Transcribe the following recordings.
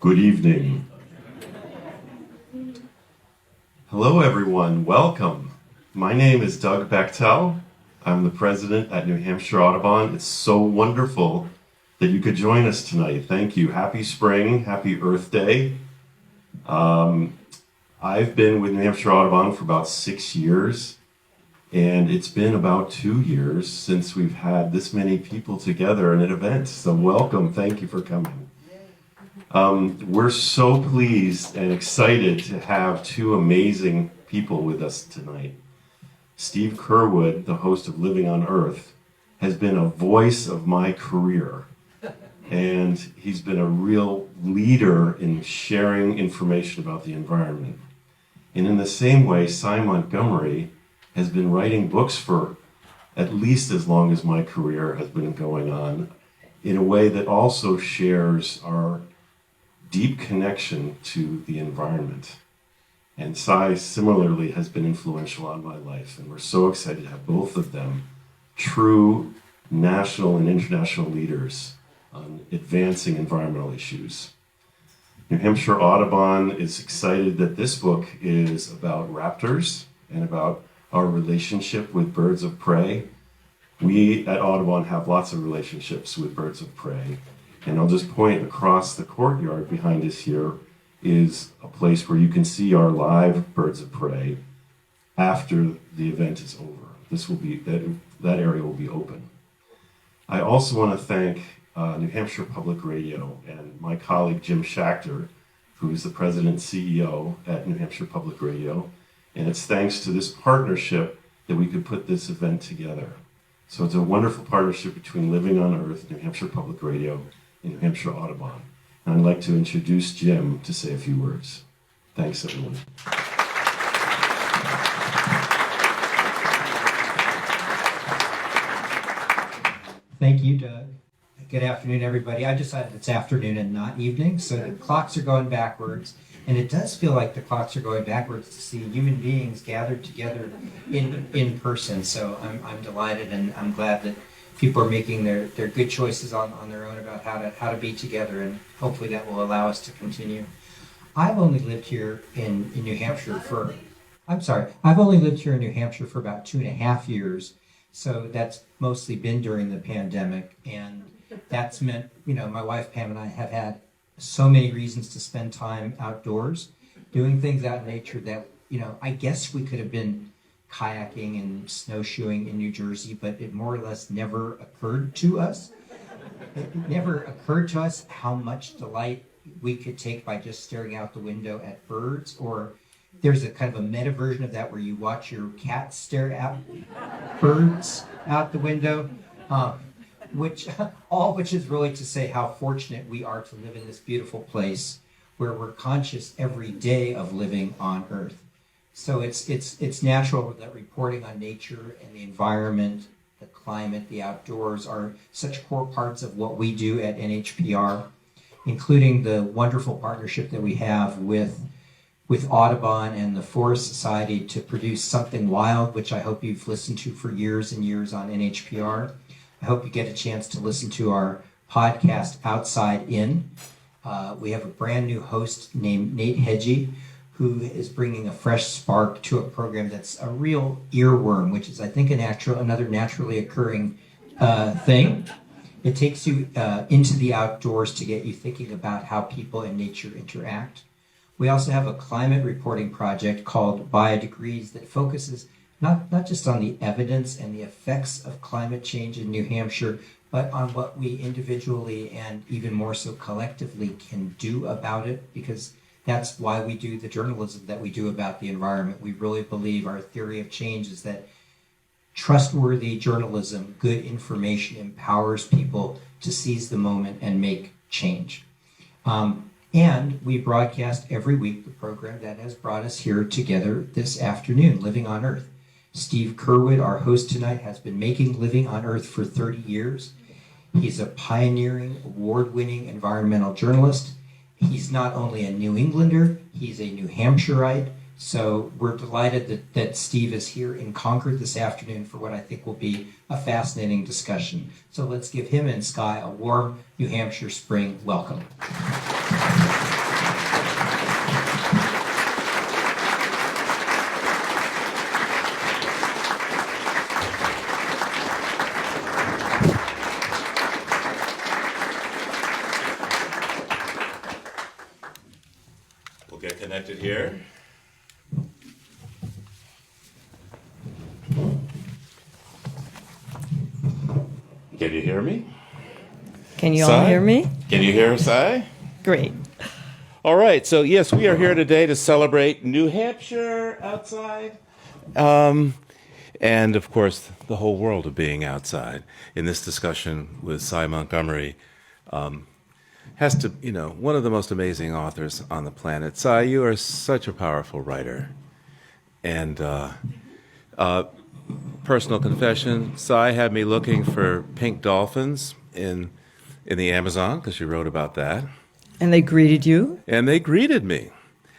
Good evening. Hello everyone, welcome. My name is Doug Bechdel. I'm the president at New Hampshire Audubon. It's so wonderful that you could join us tonight. Thank you. Happy spring, happy Earth Day. I've been with New Hampshire Audubon for about 6 years, and it's been about 2 years since we've had this many people together in an event. So welcome, thank you for coming. We're so pleased and excited to have two amazing people with us tonight. Steve Curwood, the host of Living on Earth, has been a voice of my career. And he's been a real leader in sharing information about the environment. And in the same way, Sy Montgomery has been writing books for at least as long as my career has been going on, in a way that also shares our deep connection to the environment. And Sy similarly has been influential on my life, and we're so excited to have both of them true national and international leaders on advancing environmental issues. New Hampshire Audubon is excited that this book is about raptors and about our relationship with birds of prey. We at Audubon have lots of relationships with birds of prey. And I'll just point across the courtyard behind us here is a place where you can see our live birds of prey after the event is over. This will be, that area will be open. I also want to thank New Hampshire Public Radio and my colleague Jim Schachter, who is the president and CEO at New Hampshire Public Radio. And it's thanks to this partnership that we could put this event together. So it's a wonderful partnership between Living on Earth, New Hampshire Public Radio, and New Hampshire Audubon. And I'd like to introduce Jim to say a few words. Thanks, everyone. Thank you, Doug. Good afternoon, everybody. I decided it's afternoon and not evening, so the clocks are going backwards. And it does feel like the clocks are going backwards to see human beings gathered together in person. So I'm delighted, and I'm glad that people are making their good choices on their own about how to be together, and hopefully that will allow us to continue. I've only lived here in New Hampshire for about 2.5 years. So that's mostly been during the pandemic, and that's meant, my wife Pam and I have had so many reasons to spend time outdoors, doing things out in nature that, I guess we could have been kayaking and snowshoeing in New Jersey, but it more or less never occurred to us. It never occurred to us how much delight we could take by just staring out the window at birds, or there's a kind of a meta version of that where you watch your cat stare at birds out the window, which is really to say how fortunate we are to live in this beautiful place where we're conscious every day of living on Earth. So it's natural that reporting on nature and the environment, the climate, the outdoors are such core parts of what we do at NHPR, including the wonderful partnership that we have with Audubon and the Forest Society to produce Something Wild, which I hope you've listened to for years and years on NHPR. I hope you get a chance to listen to our podcast, Outside In. We have a brand new host named Nate Hedgie, who is bringing a fresh spark to a program that's a real earworm, which is, I think, another naturally occurring thing. It takes you into the outdoors to get you thinking about how people and nature interact. We also have a climate reporting project called Biodegrees that focuses not just on the evidence and the effects of climate change in New Hampshire, but on what we individually and even more so collectively can do about it, because that's why we do the journalism that we do about the environment. We really believe our theory of change is that trustworthy journalism, good information, empowers people to seize the moment and make change. And we broadcast every week the program that has brought us here together this afternoon, Living on Earth. Steve Curwood, our host tonight, has been making Living on Earth for 30 years. He's a pioneering, award-winning environmental journalist. He's not only a New Englander, he's a New Hampshireite. So we're delighted that Steve is here in Concord this afternoon for what I think will be a fascinating discussion. So let's give him and Sky a warm New Hampshire spring welcome. here. Can you hear me? Can you all Sy? hear me? Can you hear Sy? Great. All right, so yes, we are here today to celebrate New Hampshire outside. And of course, the whole world of being outside. In this discussion with Sy Montgomery, has to, one of the most amazing authors on the planet. Sy, you are such a powerful writer. And personal confession, Sy had me looking for pink dolphins in the Amazon, because she wrote about that. And they greeted you? And they greeted me.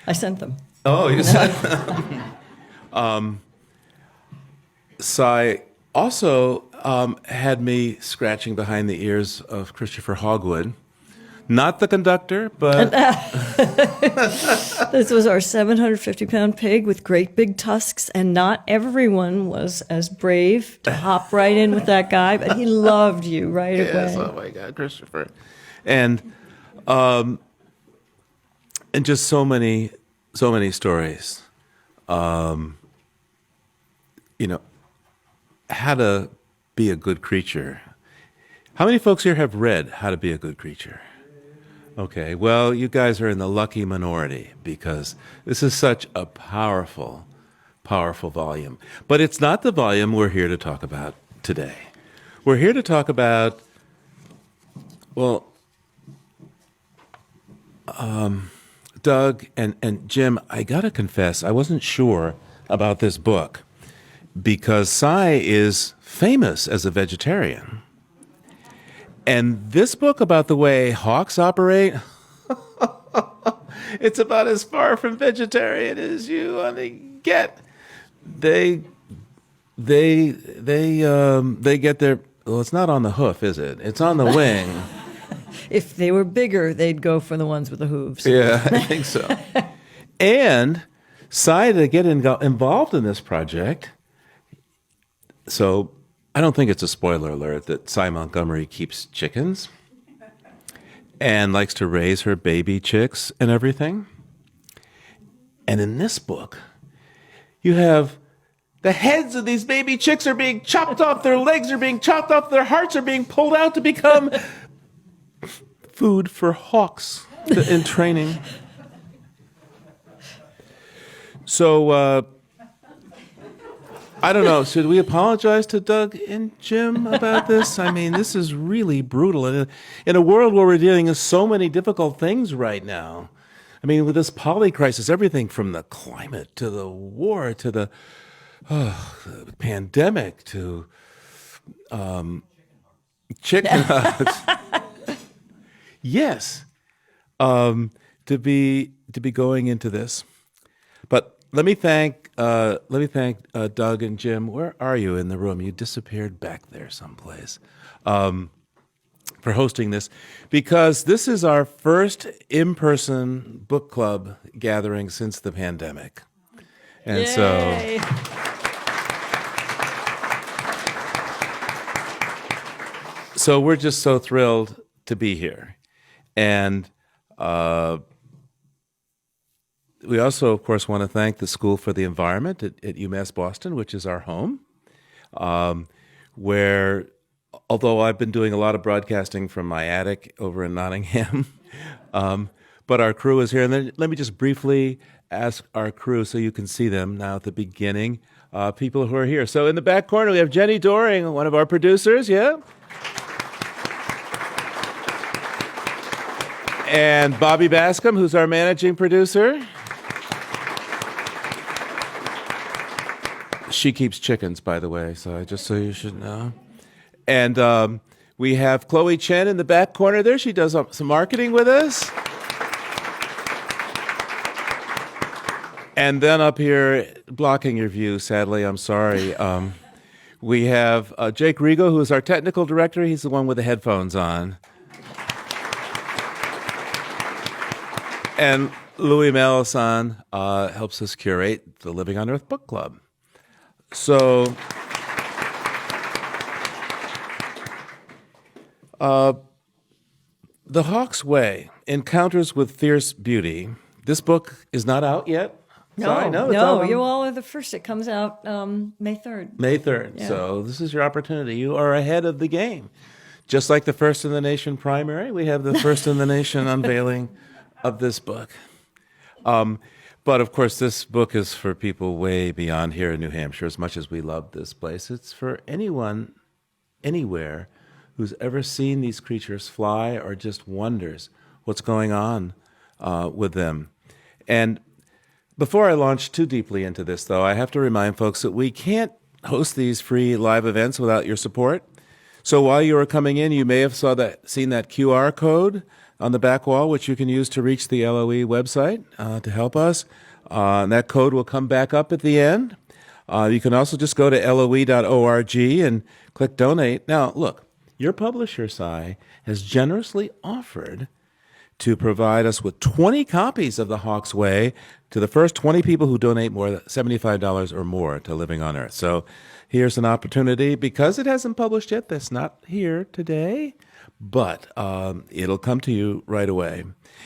I sent them. Oh, you said. Sy also had me scratching behind the ears of Christopher Hogwood. Not the conductor, but... This was our 750-pound pig with great big tusks, and not everyone was as brave to hop right in with that guy, but he loved you right Yes, away. oh my God, Christopher. And just so many stories. How to be a good creature. How many folks here have read How to Be a Good Creature? Okay, well, you guys are in the lucky minority because this is such a powerful, powerful volume. But it's not the volume we're here to talk about today. We're here to talk about, Doug and Jim, I gotta confess, I wasn't sure about this book because Sy is famous as a vegetarian. And this book about the way hawks operate, it's about as far from vegetarian as you want to get. They get their, well, it's not on the hoof, is it? It's on the wing. If they were bigger, they'd go for the ones with the hooves. Yeah, I think so. And Sy to get involved in this project, so I don't think it's a spoiler alert that Sy Montgomery keeps chickens and likes to raise her baby chicks and everything. And in this book, you have the heads of these baby chicks are being chopped off, their legs are being chopped off, their hearts are being pulled out to become food for hawks in training. So, I don't know. Should we apologize to Doug and Jim about this? I mean, this is really brutal. In a world where we're dealing with so many difficult things right now, I mean, with this poly crisis, everything from the climate to the war to the pandemic to chicken hugs. Yes, to be going into this, but let me thank Doug and Jim. Where are you in the room? You disappeared back there someplace. For hosting this, because this is our first in-person book club gathering since the pandemic, and Yay. so we're just so thrilled to be here, and. We also, of course, want to thank the School for the Environment at UMass Boston, which is our home, where, although I've been doing a lot of broadcasting from my attic over in Nottingham, but our crew is here. And then let me just briefly ask our crew so you can see them now at the beginning, people who are here. So in the back corner, we have Jenny Doring, one of our producers, yeah? And Bobby Bascom, who's our managing producer. She keeps chickens, by the way, so just so you should know. And we have Chloe Chen in the back corner there. She does some marketing with us. And then up here, blocking your view, sadly, I'm sorry, we have Jake Rigo, who is our technical director. He's the one with the headphones on. And Louis Melisson helps us curate the Living on Earth Book Club. So, The Hawk's Way, Encounters with Fierce Beauty, this book is not out yet. Sorry, it's out no, on you all are the first. It comes out May 3rd. May 3rd. Yeah. So this is your opportunity. You are ahead of the game. Just like the First in the Nation primary, we have the First in the Nation unveiling of this book. But of course, this book is for people way beyond here in New Hampshire. As much as we love this place, it's for anyone, anywhere, who's ever seen these creatures fly or just wonders what's going on with them. And before I launch too deeply into this, though, I have to remind folks that we can't host these free live events without your support. So while you were coming in, you may have seen that QR code on the back wall, which you can use to reach the LOE website to help us. And that code will come back up at the end. You can also just go to loe.org and click donate. Now, look, your publisher, Sy, has generously offered to provide us with 20 copies of The Hawk's Way to the first 20 people who donate more than $75 or more to Living on Earth. So here's an opportunity. Because it hasn't published yet, that's not here today, but it'll come to you right away.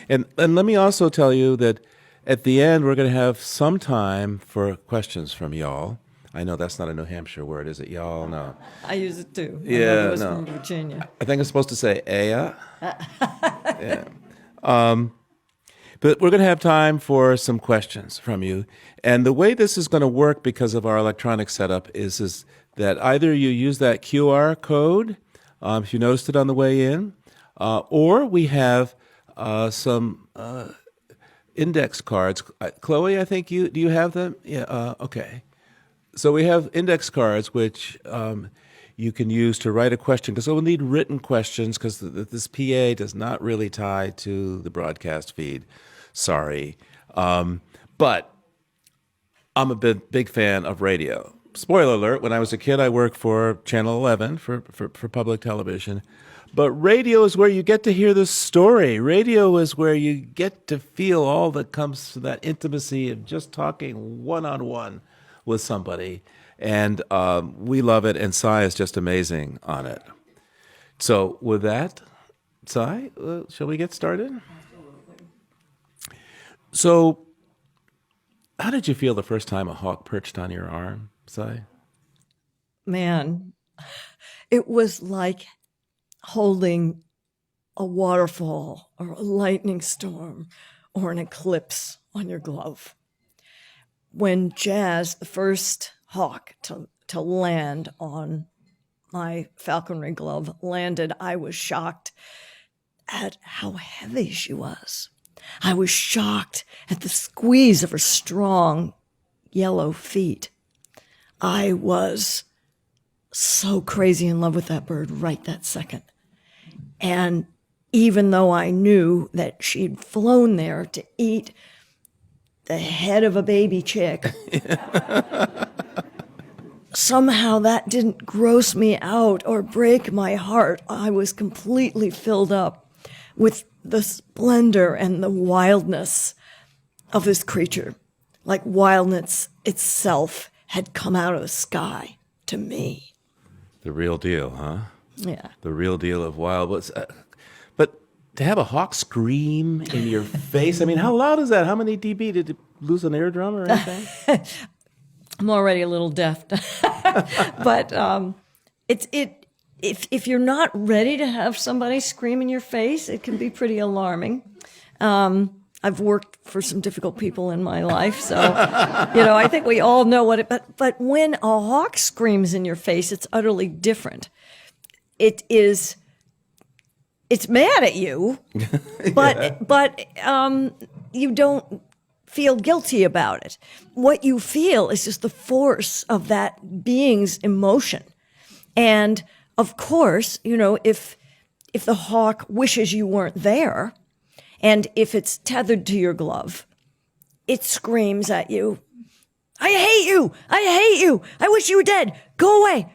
And let me also tell you that at the end, we're going to have some time for questions from y'all. I know that's not a New Hampshire word, is it, y'all? No. I use it too. Yeah, it was no. from Virginia. I think I'm supposed to say Aya. Yeah. But we're going to have time for some questions from you. And the way this is going to work because of our electronic setup is that either you use that QR code, if you noticed it on the way in, or we have some index cards. Chloe, I think do you have them? Yeah, okay. So we have index cards which you can use to write a question, because we'll need written questions because this PA does not really tie to the broadcast feed. Sorry. But I'm a big fan of radio. Spoiler alert, when I was a kid, I worked for Channel 11 for public television. But radio is where you get to hear the story. Radio is where you get to feel all that comes to that intimacy of just talking one-on-one with somebody. And we love it, and Sy is just amazing on it. So with that, Sy, shall we get started? So how did you feel the first time a hawk perched on your arm, Sy? Man, it was like holding a waterfall or a lightning storm or an eclipse on your glove. When Jazz, the first hawk to land on my falconry glove, landed, I was shocked at how heavy she was. I was shocked at the squeeze of her strong yellow feet. I was so crazy in love with that bird right that second. And even though I knew that she'd flown there to eat the head of a baby chick, somehow that didn't gross me out or break my heart. I was completely filled up with the splendor and the wildness of this creature, like wildness itself had come out of the sky to me. The real deal, huh? Yeah. The real deal of wild. But to have a hawk scream in your face, I mean, how loud is that? How many dB? Did you lose an eardrum or anything? I'm already a little deaf. But if you're not ready to have somebody scream in your face, it can be pretty alarming. I've worked for some difficult people in my life, so I think we all know what it. But when a hawk screams in your face, it's utterly different. It's mad at you, but you don't feel guilty about it. What you feel is just the force of that being's emotion. And of course, if the hawk wishes you weren't there, and if it's tethered to your glove, it screams at you, I hate you! I hate you! I wish you were dead! Go away!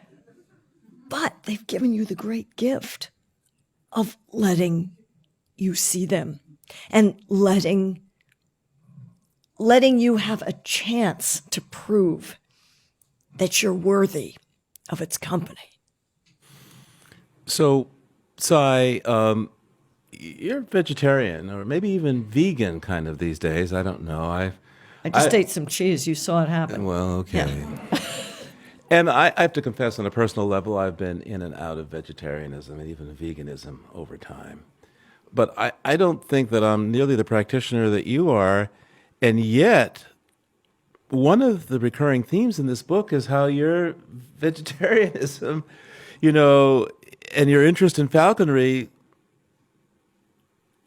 But they've given you the great gift of letting you see them and letting you have a chance to prove that you're worthy of its company. So, Sy, you're vegetarian or maybe even vegan kind of these days. I don't know. I just ate some cheese. You saw it happen. Well, okay. And I have to confess, on a personal level, I've been in and out of vegetarianism and even veganism over time. But I don't think that I'm nearly the practitioner that you are. And yet, one of the recurring themes in this book is how your vegetarianism, and your interest in falconry,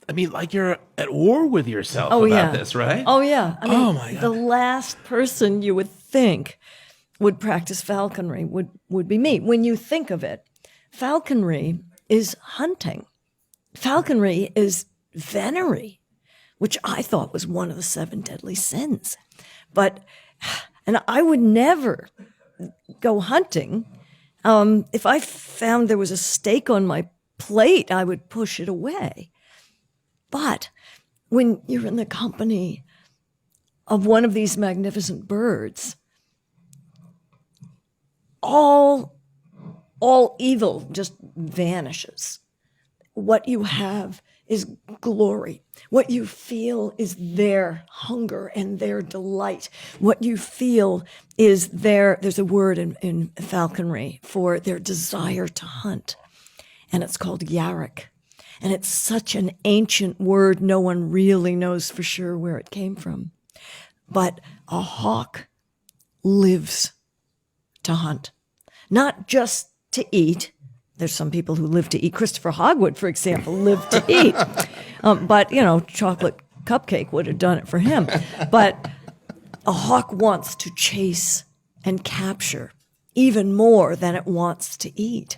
I mean, like you're at war with yourself about this, right? Oh, yeah. I mean, my God. The last person you would think would practice falconry would be me. When you think of it, falconry is hunting. Falconry is venery, which I thought was one of the 7 deadly sins. And I would never go hunting. If I found there was a steak on my plate, I would push it away. But when you're in the company of one of these magnificent birds, all evil just vanishes. What you have is glory. What you feel is their hunger and their delight. What you feel is there's a word in falconry for their desire to hunt, and it's called yarrick. And it's such an ancient word, no one really knows for sure where it came from. But a hawk lives to hunt, not just to eat. There's some people who live to eat. Christopher Hogwood, for example, lived to eat. But, chocolate cupcake would have done it for him. But a hawk wants to chase and capture even more than it wants to eat.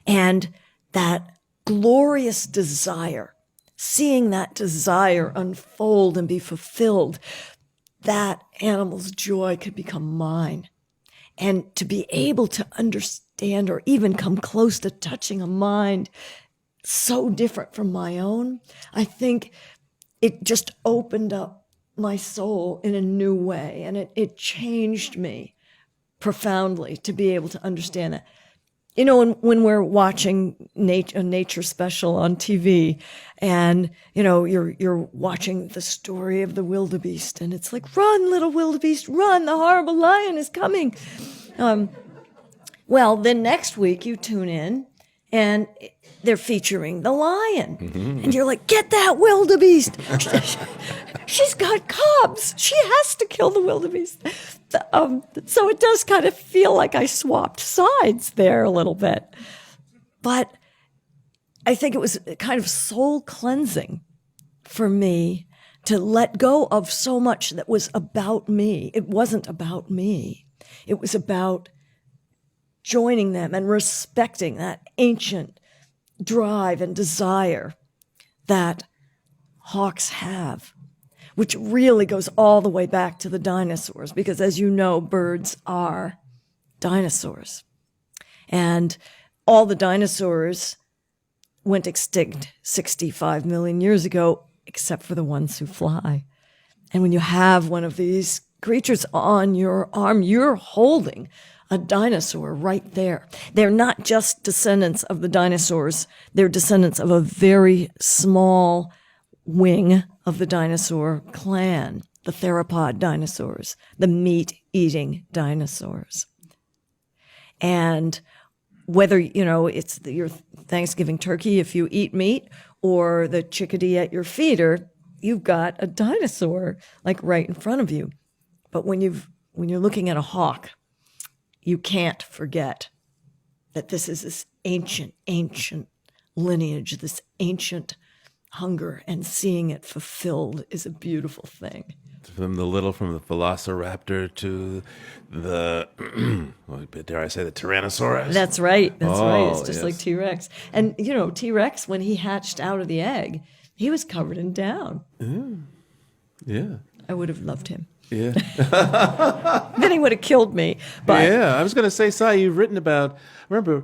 And that glorious desire, seeing that desire unfold and be fulfilled, that animal's joy could become mine. And to be able to understand or even come close to touching a mind so different from my own, I think it just opened up my soul in a new way. And it changed me profoundly to be able to understand that. When we're watching a nature special on TV and, you're watching the story of the wildebeest and it's like, run, little wildebeest, run, the horrible lion is coming. Well, then next week you tune in and they're featuring the lion. Mm-hmm. And you're like, get that wildebeest. She's got cubs. She has to kill the wildebeest. So it does kind of feel like I swapped sides there a little bit. But I think it was kind of soul cleansing for me to let go of so much that was about me. It wasn't about me. It was about joining them and respecting that ancient drive and desire that hawks have, which really goes all the way back to the dinosaurs, because as you know, birds are dinosaurs. And all the dinosaurs went extinct 65 million years ago, except for the ones who fly. And when you have one of these creatures on your arm, you're holding a dinosaur right there. They're not just descendants of the dinosaurs. They're descendants of a very small wing of the dinosaur clan, the theropod dinosaurs, the meat-eating dinosaurs. And whether, it's your Thanksgiving turkey if you eat meat or the chickadee at your feeder, you've got a dinosaur like right in front of you. But when you're looking at a hawk, you can't forget that this is this ancient lineage, this ancient hunger, and seeing it fulfilled is a beautiful thing. From the velociraptor to the, dare I say, the Tyrannosaurus? That's right. That's right. It's just yes. like T-Rex. And, T-Rex, when he hatched out of the egg, he was covered in down. Yeah. I would have loved him. Yeah. Then he would have killed me. But yeah, I was going to say, Sy, you've written about, I remember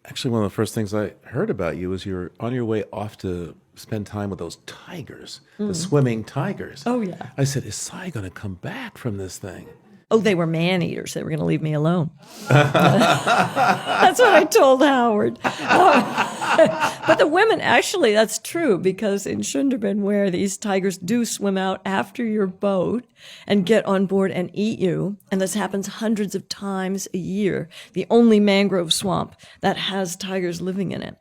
actually one of the first things I heard about you was you're on your way off to spend time with those tigers, the swimming tigers. Oh, yeah. I said, is Sy going to come back from this thing? Oh, they were man-eaters. They were going to leave me alone. That's what I told Howard. But the women, actually, that's true, because in Sundarban, where these tigers do swim out after your boat and get on board and eat you, and this happens hundreds of times a year, the only mangrove swamp that has tigers living in it,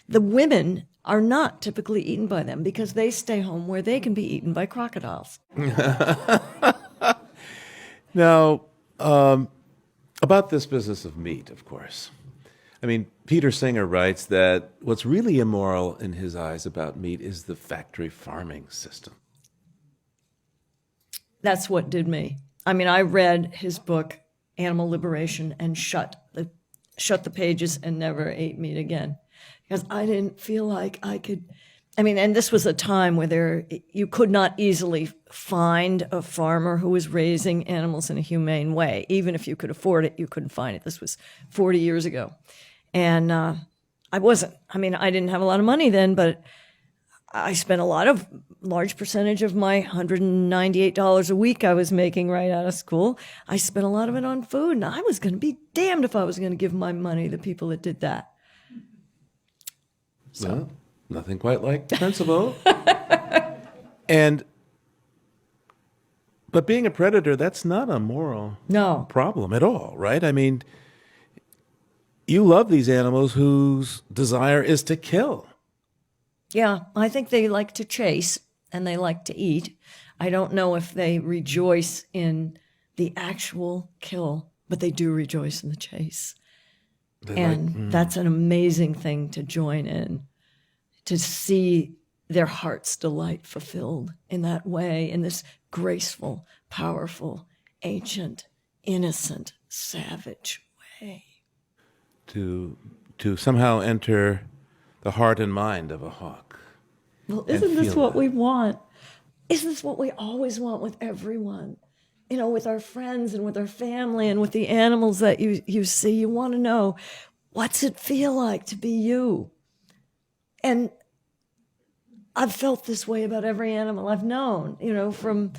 the women are not typically eaten by them because they stay home where they can be eaten by crocodiles. Now, about this business of meat, of course. I mean, Peter Singer writes that what's really immoral in his eyes about meat is the factory farming system. That's what did me. I mean, I read his book, Animal Liberation, and shut the pages and never ate meat again. Because I didn't feel like I could. I mean, and this was a time where you could not easily find a farmer who was raising animals in a humane way. Even if you could afford it, you couldn't find it. This was 40 years ago. And I wasn't. I mean, I didn't have a lot of money then, but I spent large percentage of my $198 a week I was making right out of school. I spent a lot of it on food, and I was going to be damned if I was going to give my money to the people that did that. So. Well, nothing quite like the principle. But being a predator, that's not a moral problem at all, right? I mean, you love these animals whose desire is to kill. Yeah, I think they like to chase and they like to eat. I don't know if they rejoice in the actual kill, but they do rejoice in the chase. That's an amazing thing to join in, to see their heart's delight fulfilled in that way, in this graceful, powerful, ancient, innocent, savage way. To somehow enter the heart and mind of a hawk. Well, isn't this what we want? Isn't this what we always want with everyone? You know, with our friends and with our family and with the animals that you see. You want to know, what's it feel like to be you? And I've felt this way about every animal I've known, you know, from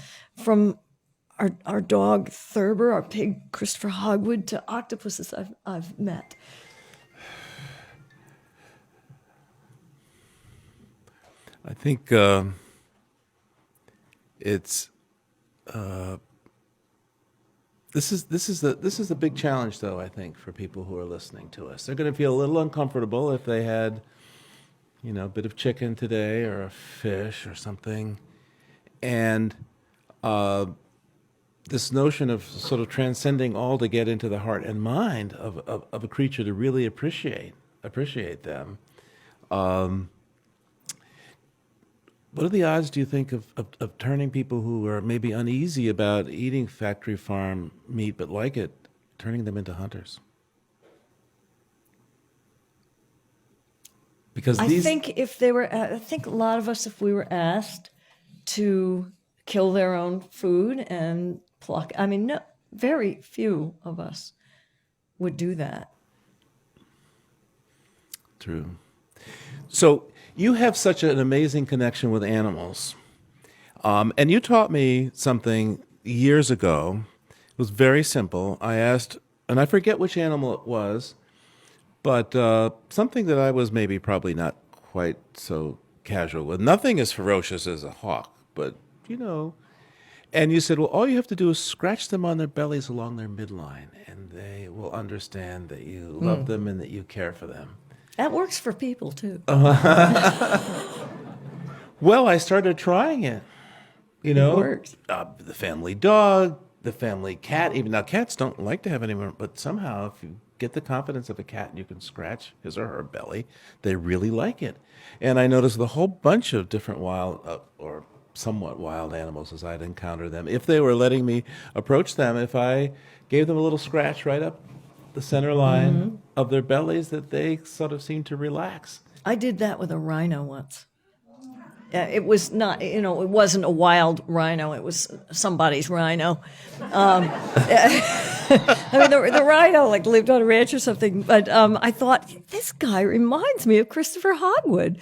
our dog Thurber, our pig Christopher Hogwood, to octopuses I've met. I think it's this is the big challenge, though. I think for people who are listening to us, they're going to feel a little uncomfortable if they had, you know, a bit of chicken today or a fish or something, and this notion of sort of transcending all to get into the heart and mind of a creature to really appreciate them. What are the odds, do you think, of turning people who are maybe uneasy about eating factory farm meat but like it, turning them into hunters? Because I think I think a lot of us, if we were asked to kill their own food and pluck, I mean, no, very few of us would do that. True. So you have such an amazing connection with animals. And you taught me something years ago. It was very simple. I asked, and I forget which animal it was, but something that I was probably not quite so casual with. Nothing as ferocious as a hawk, but, you know. And you said, well, all you have to do is scratch them on their bellies along their midline, and they will understand that you love them and that you care for them. That works for people, too. Well, I started trying it. You know, it works. The family dog, the family cat. Even now, cats don't like to have anyone, but somehow, if you get the confidence of a cat and you can scratch his or her belly, they really like it. And I noticed the whole bunch of different wild or somewhat wild animals as I'd encounter them. If they were letting me approach them, if I gave them a little scratch right up the center line of their bellies, that they sort of seemed to relax. I did that with a rhino once. It was not, you know, it wasn't a wild rhino. It was somebody's rhino. I mean, the rhino like lived on a ranch or something. But I thought, this guy reminds me of Christopher Hogwood.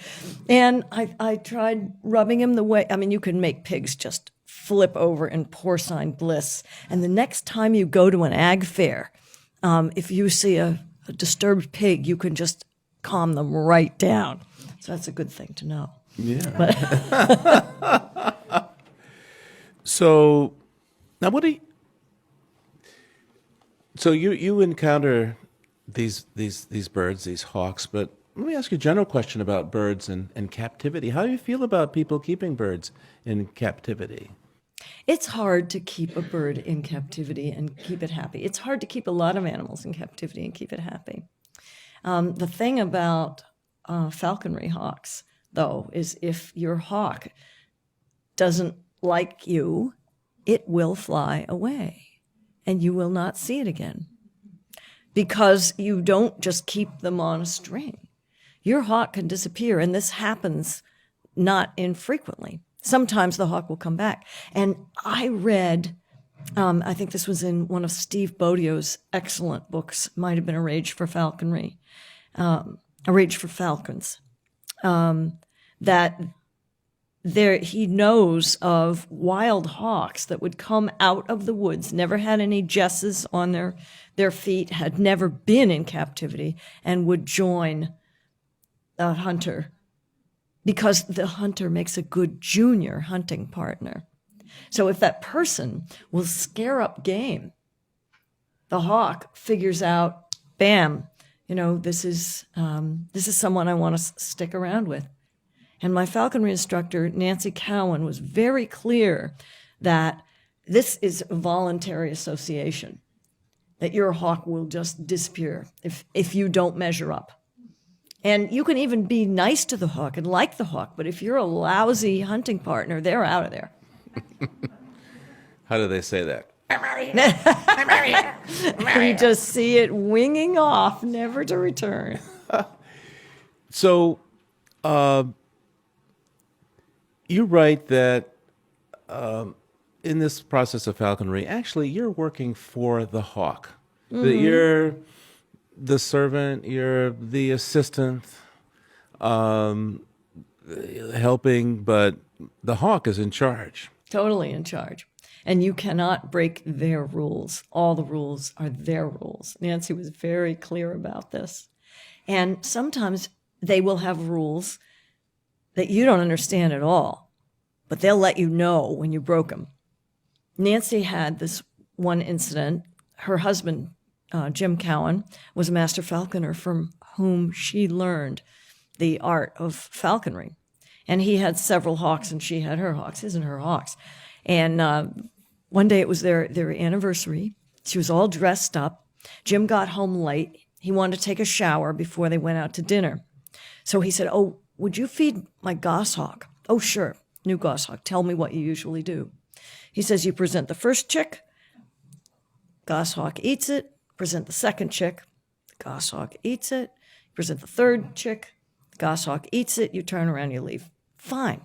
And I tried rubbing him the way, I mean, you can make pigs just flip over in porcine bliss. And the next time you go to an ag fair, if you see a disturbed pig, you can just calm them right down. So that's a good thing to know. Yeah. So now, So you encounter these birds, these hawks, but let me ask you a general question about birds and captivity. How do you feel about people keeping birds in captivity? It's hard to keep a bird in captivity and keep it happy. It's hard to keep a lot of animals in captivity and keep it happy. The thing about falconry hawks, though, is if your hawk doesn't like you, it will fly away and you will not see it again because you don't just keep them on a string. Your hawk can disappear, and this happens not infrequently. Sometimes the hawk will come back. And I read, I think this was in one of Steve Bodio's excellent books, might have been A Rage for Falconry, A Rage for Falcons, that he knows of wild hawks that would come out of the woods, never had any jesses on their feet, had never been in captivity, and would join a hunter because the hunter makes a good junior hunting partner. So if that person will scare up game, the hawk figures out, bam, this is someone I want to stick around with. And my falconry instructor, Nancy Cowan, was very clear that this is a voluntary association, that your hawk will just disappear if you don't measure up. And you can even be nice to the hawk and like the hawk, but if you're a lousy hunting partner, they're out of there. How do they say that? You just see it winging off, never to return. So, you write that in this process of falconry, actually, you're working for the hawk. Mm-hmm. That you're the servant, you're the assistant, helping, but the hawk is in charge. Totally in charge. And you cannot break their rules. All the rules are their rules. Nancy was very clear about this. And sometimes they will have rules that you don't understand at all, but they'll let you know when you broke them. Nancy had this one incident. Her husband, Jim Cowan, was a master falconer from whom she learned the art of falconry. And he had several hawks and she had her hawks, his and her hawks. And one day it was their anniversary. She was all dressed up. Jim got home late. He wanted to take a shower before they went out to dinner. So he said, "Oh, would you feed my goshawk?" "Oh, sure, new goshawk. Tell me what you usually do." He says, "You present the first chick, goshawk eats it. Present the second chick, the goshawk eats it. Present the third chick, the goshawk eats it. You turn around, you leave." Fine.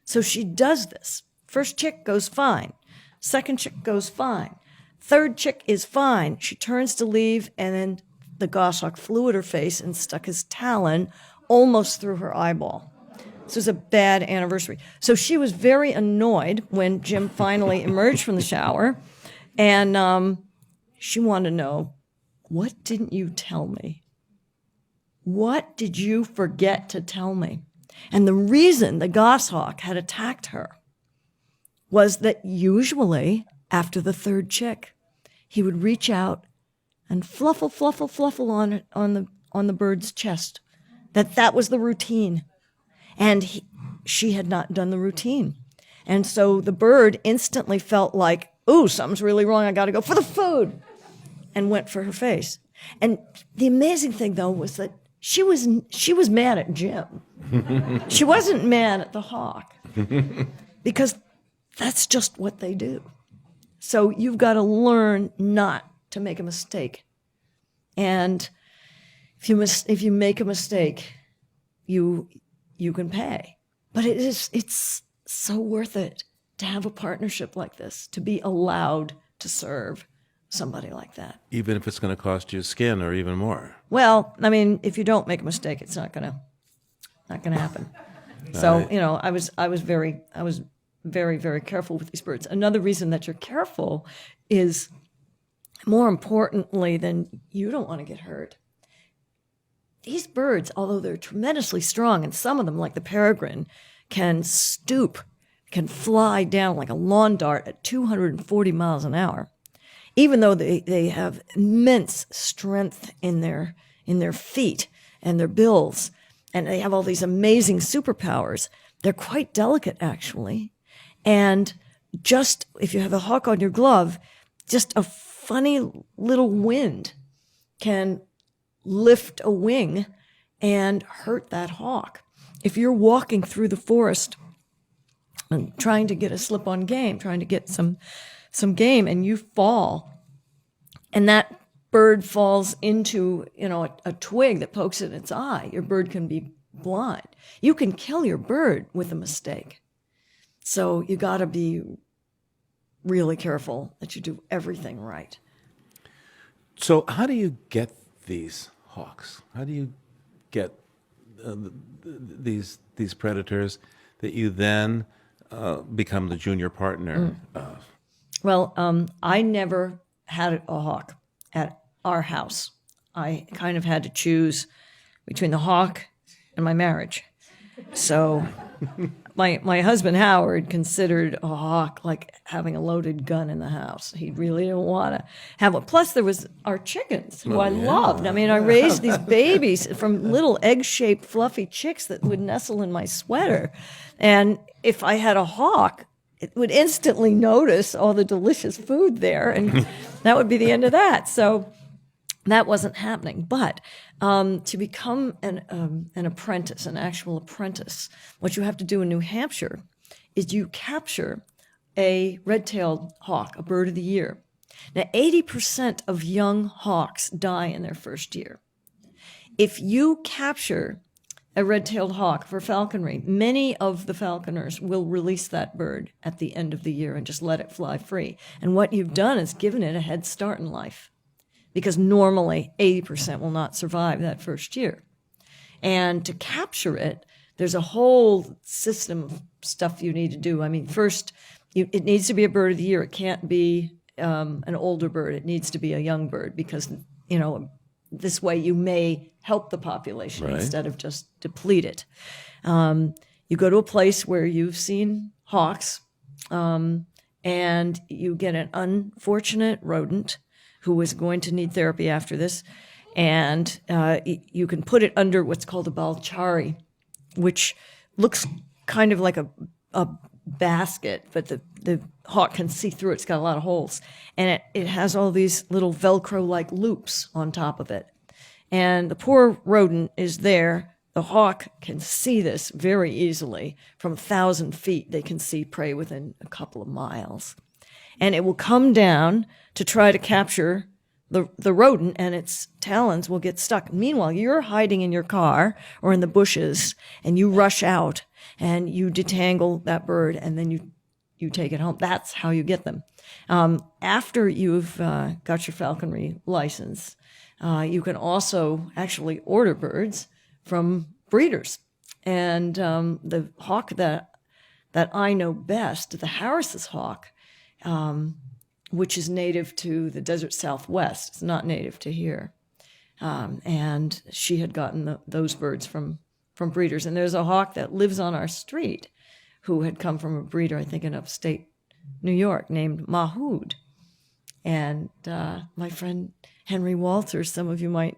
So she does this. First chick goes fine. Second chick goes fine. Third chick is fine. She turns to leave, and then the goshawk flew at her face and stuck his talon almost through her eyeball. This was a bad anniversary. So she was very annoyed when Jim finally emerged from the shower, and she wanted to know, what didn't you tell me? What did you forget to tell me? And the reason the goshawk had attacked her was that usually after the third chick, he would reach out and fluffle on the bird's chest. That was the routine. And she had not done the routine. And so the bird instantly felt like, ooh, something's really wrong. I got to go for the food. And went for her face. And the amazing thing, though, was that she was mad at Jim. She wasn't mad at the hawk. Because that's just what they do. So you've got to learn not to make a mistake. And if you make a mistake, you can pay. But it's so worth it to have a partnership like this, to be allowed to serve somebody like that. Even if it's going to cost you skin or even more. Well, I mean, if you don't make a mistake, it's not going to happen. So, Right. I was very very, very careful with these birds. Another reason that you're careful is, more importantly than you don't want to get hurt, these birds, although they're tremendously strong, and some of them, like the peregrine, can stoop, can fly down like a lawn dart at 240 miles an hour, even though they have immense strength in their feet and their bills, and they have all these amazing superpowers. They're quite delicate, actually. And just if you have a hawk on your glove, just a funny little wind can lift a wing and hurt that hawk. If you're walking through the forest and trying to get a slip-on game, trying to get some game, and you fall, and that bird falls into, a twig that pokes in its eye, your bird can be blind. You can kill your bird with a mistake. So you got to be really careful that you do everything right. So how do you get these hawks? How do you get these predators that you then become the junior partner of? Well, I never had a hawk at our house. I kind of had to choose between the hawk and my marriage. So my husband Howard considered a hawk like having a loaded gun in the house. He really didn't want to have one. Plus, there was our chickens, who I loved. I mean, I raised these babies from little egg-shaped fluffy chicks that would nestle in my sweater. And if I had a hawk, it would instantly notice all the delicious food there, and that would be the end of that. So that wasn't happening. But to become an apprentice, an actual apprentice, what you have to do in New Hampshire is you capture a red-tailed hawk, a bird of the year. Now, 80% of young hawks die in their first year. If you capture a red-tailed hawk for falconry, many of the falconers will release that bird at the end of the year and just let it fly free. And what you've done is given it a head start in life, because normally 80% will not survive that first year. And to capture it, there's a whole system of stuff you need to do. I mean, first, it needs to be a bird of the year. It can't be an older bird. It needs to be a young bird, because, this way you may help the population instead of just deplete it. You go to a place where you've seen hawks, and you get an unfortunate rodent who is going to need therapy after this, and you can put it under what's called a balchari, which looks kind of like a basket, but the hawk can see through it. It's got a lot of holes, and it has all these little Velcro-like loops on top of it. And the poor rodent is there. The hawk can see this very easily. From 1,000 feet, they can see prey within a couple of miles. And it will come down to try to capture the rodent, and its talons will get stuck. Meanwhile, you're hiding in your car or in the bushes, and you rush out, and you detangle that bird, and then you take it home. That's how you get them. After you've got your falconry license, you can also actually order birds from breeders. And the hawk that I know best, the Harris's hawk, which is native to the desert Southwest. It's not native to here. And she had gotten those birds from breeders. And there's a hawk that lives on our street who had come from a breeder, I think, in upstate New York, named Mahood. And my friend Henry Walters, some of you might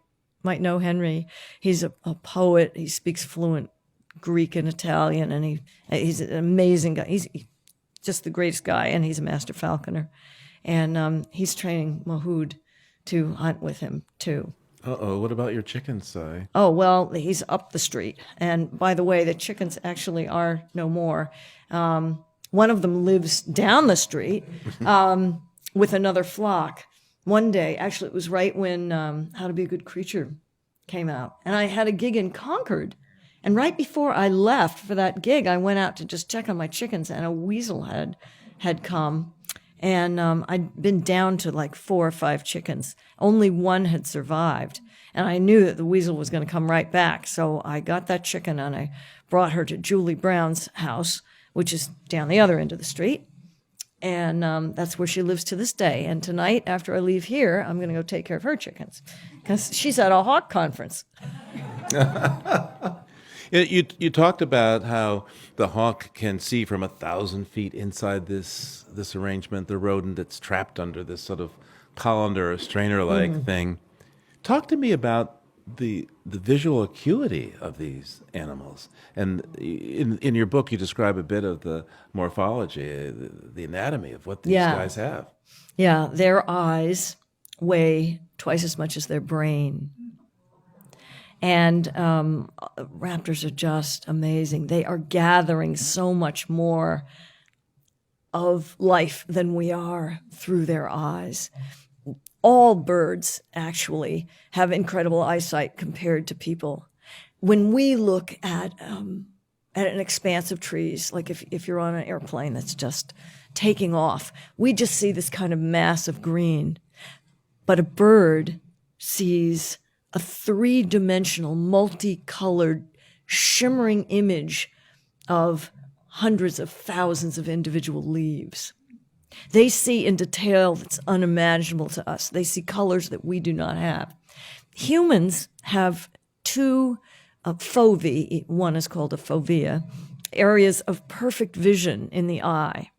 know Henry. He's a poet. He speaks fluent Greek and Italian, and he's an amazing guy. He's just the greatest guy, and he's a master falconer. And he's training Mahood to hunt with him, too. Uh-oh, what about your chickens, Sy? Oh, well, he's up the street. And by the way, the chickens actually are no more. One of them lives down the street with another flock. One day, actually, it was right when How to Be a Good Creature came out. And I had a gig in Concord. And right before I left for that gig, I went out to just check on my chickens, and a weasel had come. And I'd been down to like 4 or 5 chickens. Only one had survived. And I knew that the weasel was going to come right back. So I got that chicken, and I brought her to Julie Brown's house, which is down the other end of the street. And that's where she lives to this day. And tonight, after I leave here, I'm going to go take care of her chickens because she's at a hawk conference. You talked about how the hawk can see from 1,000 feet inside this arrangement, the rodent that's trapped under this sort of colander or strainer-like thing. Talk to me about the visual acuity of these animals. And in your book, you describe a bit of the morphology, the anatomy of what these guys have. Yeah, their eyes weigh twice as much as their brain. And raptors are just amazing. They are gathering so much more of life than we are through their eyes. All birds actually have incredible eyesight compared to people. When we look at an expanse of trees, like if you're on an airplane that's just taking off, we just see this kind of mass of green. But a bird sees a three-dimensional, multicolored, shimmering image of hundreds of thousands of individual leaves. They see in detail that's unimaginable to us. They see colors that we do not have. Humans have two foveae, one is called a fovea, areas of perfect vision in the eye.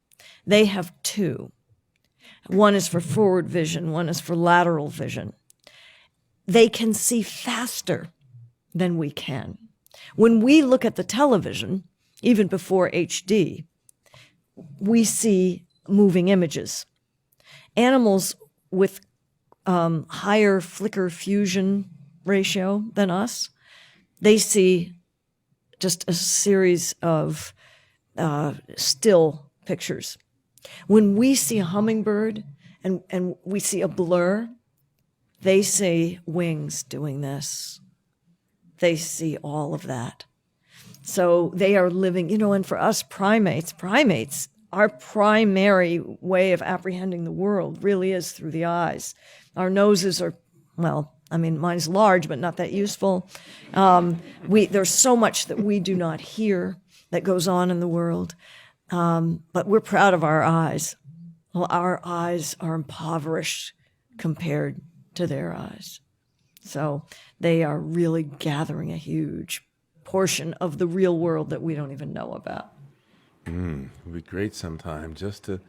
They have two. One is for forward vision, one is for lateral vision. They can see faster than we can. When we look at the television, even before HD, we see moving images. Animals with higher flicker fusion ratio than us, they see just a series of still pictures. When we see a hummingbird and we see a blur, they see wings doing this. They see all of that. So they are living, and for us primates, our primary way of apprehending the world really is through the eyes. Our noses are, mine's large, but not that useful. There's so much that we do not hear that goes on in the world. But we're proud of our eyes. Well, our eyes are impoverished compared to their eyes. So they are really gathering a huge portion of the real world that we don't even know about. It would be great sometime just to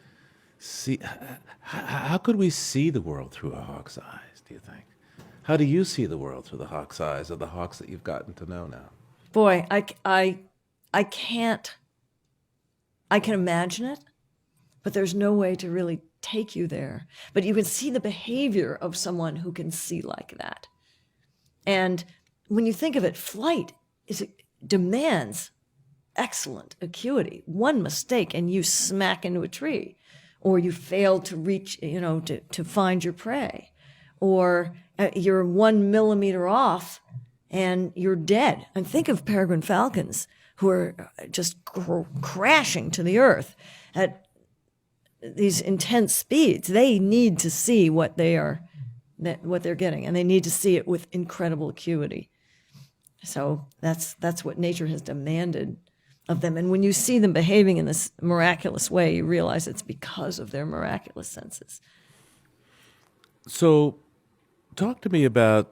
see. How could we see the world through a hawk's eyes, do you think? How do you see the world through the hawk's eyes, or the hawks that you've gotten to know now? Boy, I can't. I can imagine it, but there's no way to really take you there. But you can see the behavior of someone who can see like that. And when you think of it, flight demands excellent acuity. One mistake and you smack into a tree, or you fail to reach, to find your prey, or you're 1 millimeter off and you're dead. And think of peregrine falcons who are just crashing to the earth at these intense speeds. They need to see what they're getting, and they need to see it with incredible acuity. So that's what nature has demanded of them. And when you see them behaving in this miraculous way, you realize it's because of their miraculous senses. So talk to me about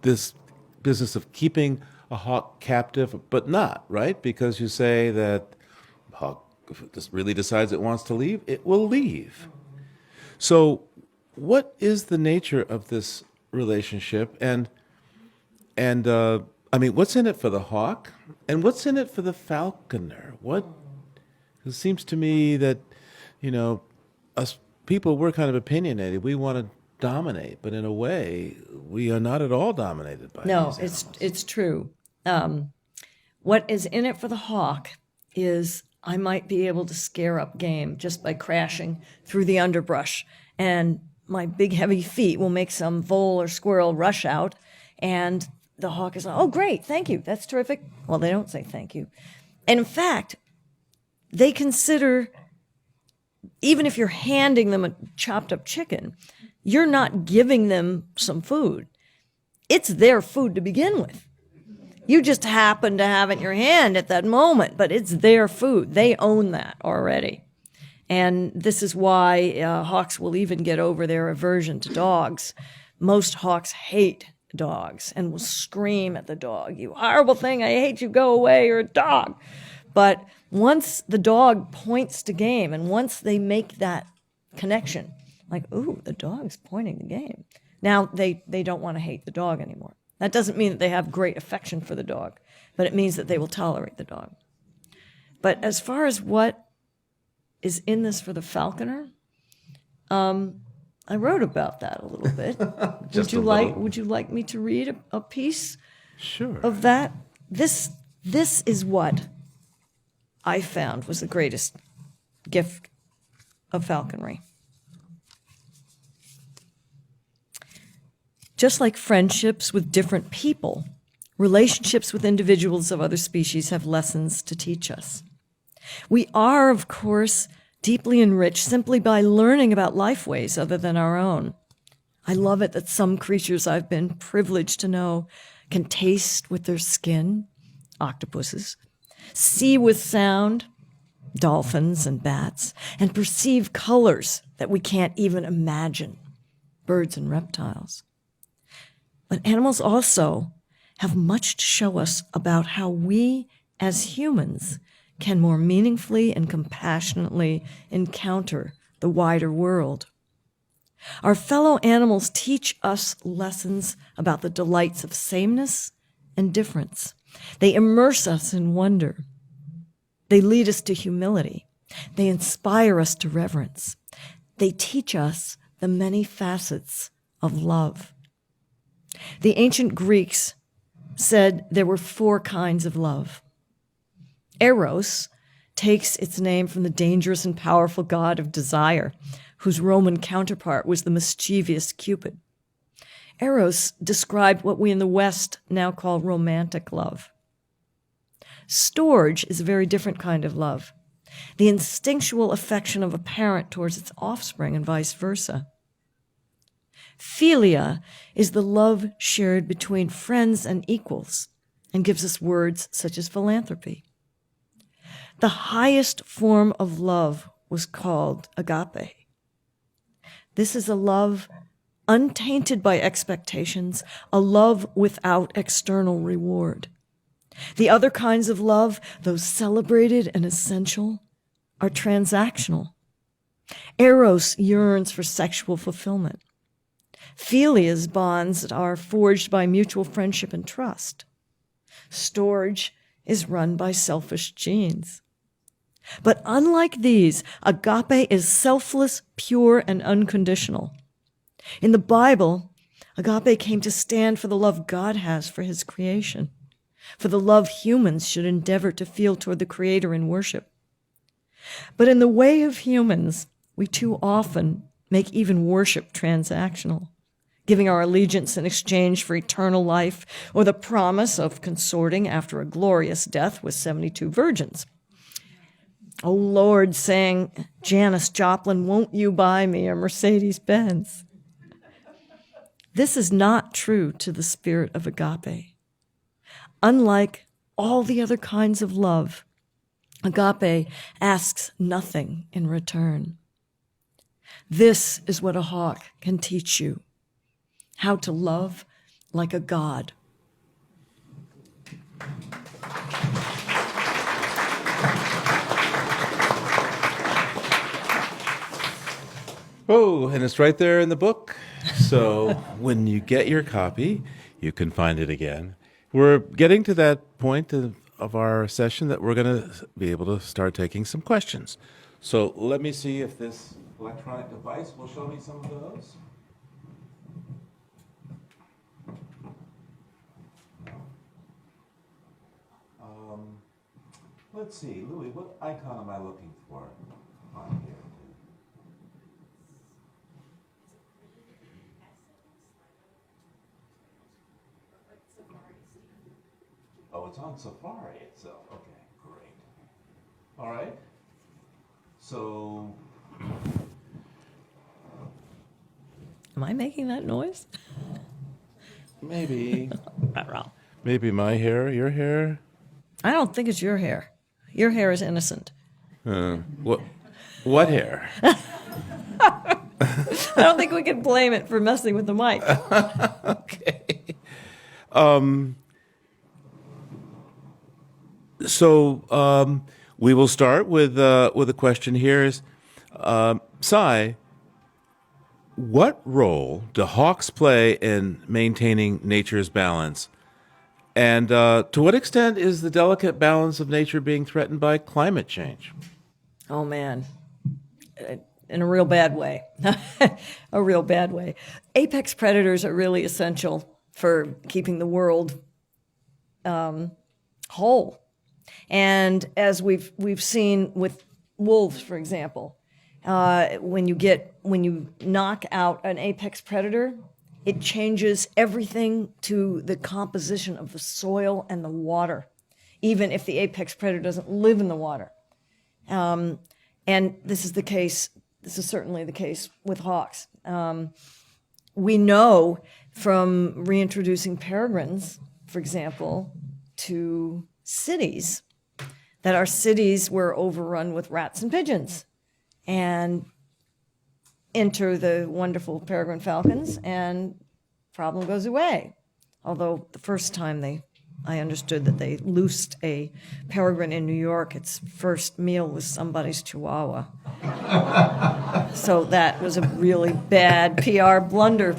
this business of keeping a hawk captive, but not, right? Because you say that hawk, if it really decides it wants to leave, it will leave. So what is the nature of this relationship? And what's in it for the hawk, and what's in it for the falconer? It seems to me that, us people, we're kind of opinionated. We want to dominate, but in a way, we are not at all dominated by these animals. It's true. What is in it for the hawk is I might be able to scare up game just by crashing through the underbrush, and my big heavy feet will make some vole or squirrel rush out, and the hawk is like, oh, great, thank you, that's terrific. Well, they don't say thank you. And in fact, they consider, even if you're handing them a chopped up chicken, you're not giving them some food. It's their food to begin with. You just happen to have it in your hand at that moment, but it's their food. They own that already. And this is why hawks will even get over their aversion to dogs. Most hawks hate dogs and will scream at the dog, "You horrible thing, I hate you, go away, you're a dog." But once the dog points to game and once they make that connection, like, ooh, the dog's pointing the game, now they don't want to hate the dog anymore. That doesn't mean that they have great affection for the dog, but it means that they will tolerate the dog. But as far as what is in this for the falconer, I wrote about that a little bit. Would you like me to read a piece Sure. of that? This is what I found was the greatest gift of falconry. Just like friendships with different people, relationships with individuals of other species have lessons to teach us. We are, of course, deeply enriched simply by learning about life ways other than our own. I love it that some creatures I've been privileged to know can taste with their skin, octopuses, see with sound, dolphins and bats, and perceive colors that we can't even imagine, birds and reptiles. But animals also have much to show us about how we, as humans, can more meaningfully and compassionately encounter the wider world. Our fellow animals teach us lessons about the delights of sameness and difference. They immerse us in wonder. They lead us to humility. They inspire us to reverence. They teach us the many facets of love. The ancient Greeks said there were 4 kinds of love. Eros takes its name from the dangerous and powerful god of desire, whose Roman counterpart was the mischievous Cupid. Eros described what we in the West now call romantic love. Storge is a very different kind of love, the instinctual affection of a parent towards its offspring and vice versa. Philia is the love shared between friends and equals and gives us words such as philanthropy. The highest form of love was called agape. This is a love untainted by expectations, a love without external reward. The other kinds of love, those celebrated and essential, are transactional. Eros yearns for sexual fulfillment. Philia's bonds are forged by mutual friendship and trust. Storge is run by selfish genes. But unlike these, agape is selfless, pure, and unconditional. In the Bible, agape came to stand for the love God has for his creation, for the love humans should endeavor to feel toward the Creator in worship. But in the way of humans, we too often make even worship transactional, giving our allegiance in exchange for eternal life or the promise of consorting after a glorious death with 72 virgins. Oh Lord, sang Janis Joplin, won't you buy me a Mercedes-Benz? This is not true to the spirit of agape. Unlike all the other kinds of love, agape asks nothing in return. This is what a hawk can teach you: how to love like a god. Oh, and it's right there in the book. So when you get your copy, you can find it again. We're getting to that point of our session that we're going to be able to start taking some questions. So let me see if this electronic device will show me some of those. Let's see, Louis, what icon am I looking for on here? Oh, it's on Safari itself. Okay, great. All right. So, Am I making that noise? maybe. Not wrong. Maybe my hair, your hair. I don't think it's your hair. Your hair is innocent. What hair? I don't think we can blame it for messing with the mic. Okay. So we will start with a question here. Is Sy, what role do hawks play in maintaining nature's balance? And to what extent is the delicate balance of nature being threatened by climate change? Oh, man. In a real bad way. A real bad way. Apex predators are really essential for keeping the world whole. And as we've seen with wolves, for example, when you knock out an apex predator, it changes everything to the composition of the soil and the water, even if the apex predator doesn't live in the water. And this is the case. This is certainly the case with hawks. We know from reintroducing peregrines, for example, to cities, that our cities were overrun with rats and pigeons. And enter the wonderful peregrine falcons, and problem goes away. Although the first time I understood that they loosed a peregrine in New York, its first meal was somebody's chihuahua. So that was a really bad PR blunder.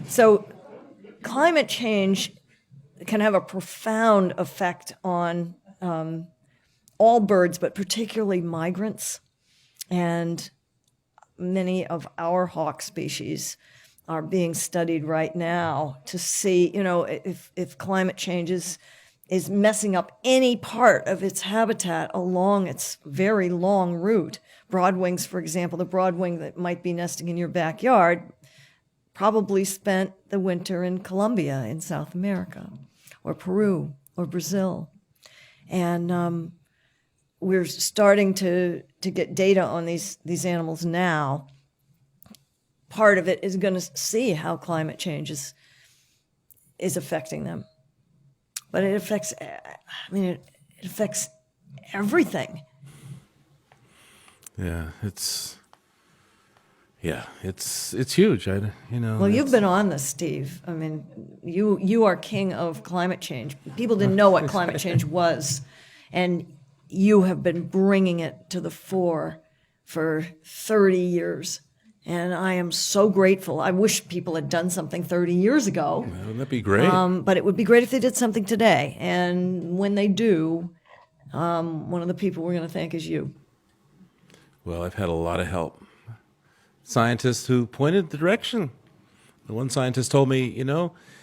So climate change can have a profound effect on all birds, but particularly migrants. And many of our hawk species are being studied right now to see, if climate change is messing up any part of its habitat along its very long route. Broadwings, for example, the broadwing that might be nesting in your backyard probably spent the winter in Colombia in South America, or Peru, or Brazil. And we're starting to get data on these animals now. Part of it is going to see how climate change is affecting them. But it affects, it affects everything. Yeah, it's huge. Well, you've been on this, Steve. I mean, you are king of climate change. People didn't know what climate change was, and you have been bringing it to the fore for 30 years. And I am so grateful. I wish people had done something 30 years ago. Wouldn't that be great? But it would be great if they did something today. And when they do, one of the people we're going to thank is you. Well, I've had a lot of help. Scientists who pointed the direction. The one scientist told me,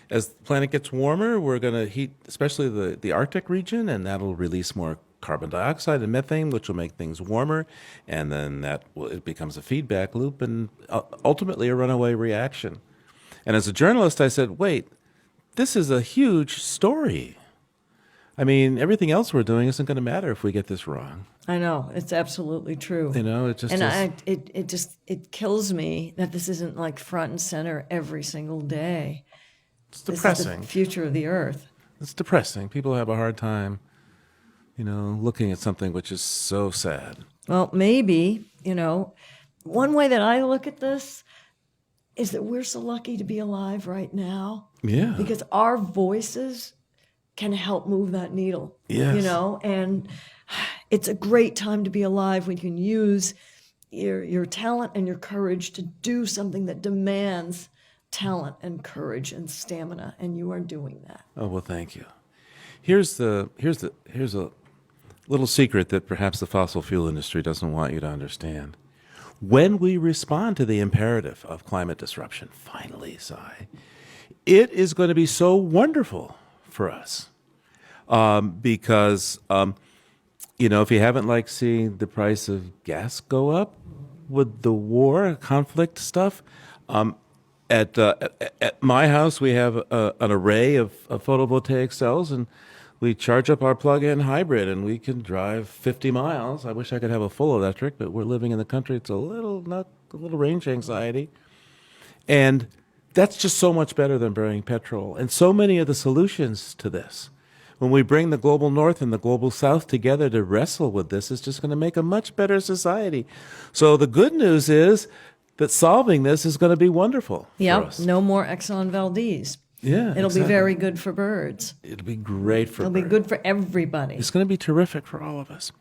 as the planet gets warmer, we're going to heat, especially the Arctic region, and that'll release more carbon dioxide and methane, which will make things warmer, and then it becomes a feedback loop and ultimately a runaway reaction. And as a journalist, I said, wait, this is a huge story. I mean, everything else we're doing isn't going to matter if we get this wrong. I know, it's absolutely true. It just it kills me that this isn't like front and center every single day. It's depressing. This is the future of the earth. It's depressing. People have a hard time looking at something which is so sad. Well, maybe, one way that I look at this is that we're so lucky to be alive right now. Yeah. Because our voices can help move that needle. Yes. And it's a great time to be alive when you can use your talent and your courage to do something that demands talent and courage and stamina, and you are doing that. Oh, well, thank you. Here's a little secret that perhaps the fossil fuel industry doesn't want you to understand. When we respond to the imperative of climate disruption, finally, Sy, it is going to be so wonderful for us. Because, if you haven't seen the price of gas go up with the war, conflict stuff, at my house we have an array of photovoltaic cells, and we charge up our plug-in hybrid, and we can drive 50 miles. I wish I could have a full electric, but we're living in the country. It's a little range anxiety. And that's just so much better than burning petrol. And so many of the solutions to this, when we bring the global north and the global south together to wrestle with this, is just going to make a much better society. So the good news is that solving this is going to be wonderful for Yep. us. No more Exxon Valdez. Yeah, It'll exactly. be very good for birds. It'll be great for It'll be birds. good for everybody. It's going to be terrific for all of us.